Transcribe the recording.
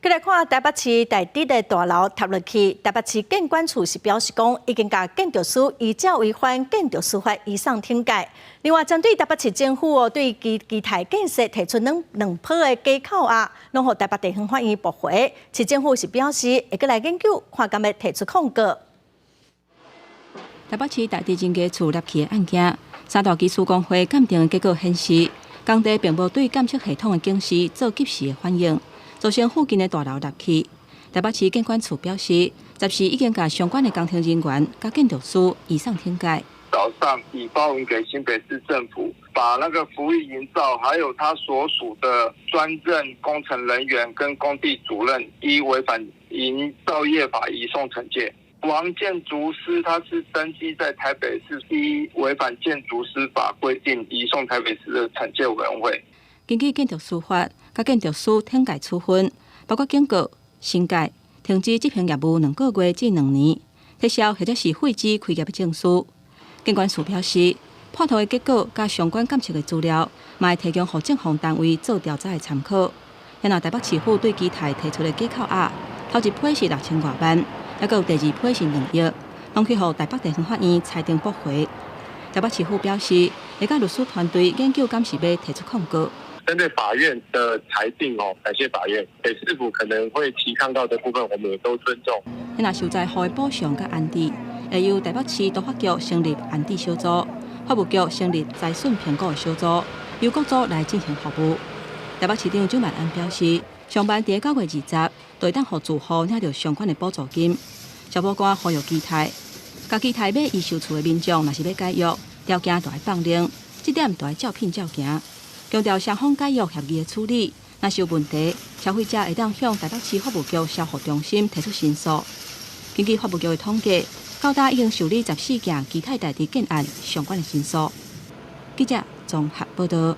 再来看台北市台底的大楼塌落去，台北市建管处是表示讲，已经甲建筑师依照违反建筑师法移送停改。另外，针对台北市政府对基台建设提出两批的假口押，拢互台北地方法院驳回。市政府是表示会再来研究，看敢要提出控告。台北市台地侦查处立起的案件，三大技术工会鉴定的结果显示，工地并无对监测系统的警示做及时的反应。造成附近的大楼落去。台北市建管处表示，暂时已经把相关的工程人员、甲建筑师移送停改。早上已发文给新北市政府，把那个福利营造还有他所属的专任工程人员跟工地主任依违反营造业法移送惩戒。王建筑师他是登记在台北市依违反建筑师法规定移送台北市的惩戒委员会。根据建筑师法，甲建筑师停改处分，包括警告、新改、停止执行业务2个月至2年，撤销或者是废止开业的证书。建管处表示，破图的结果甲相关监测的资料，嘛会提供予政府单位做调查的参考。然后台北市府对基台提出的假口押，头一批是6000多万，还有第二批是2亿，拢去予台北地方法院裁定驳回。台北市府表示，会甲律师团队研究敢是要提出控告。针对法院的裁定感谢法院。北市府可能会提抗告的部分，我们也都尊重。若受灾户的补偿甲安置，会由台北市督法局成立安置小组，法务局成立财损评估的小组，由各组来进行服务。台北市长周万安表示，上班伫9月20日，就会当予住户领到相关的补助金。消保官呼吁基台，甲基台买易受厝的民众，若是要解约，条件就要放零，这点就要照聘照行。强调双方解约协议的处理，若是有问题，消费者会当向台北市法务局消服中心提出申诉。根据法务局的统计，到达已经受理14件基泰台地建案相关的申诉。记者综合报道。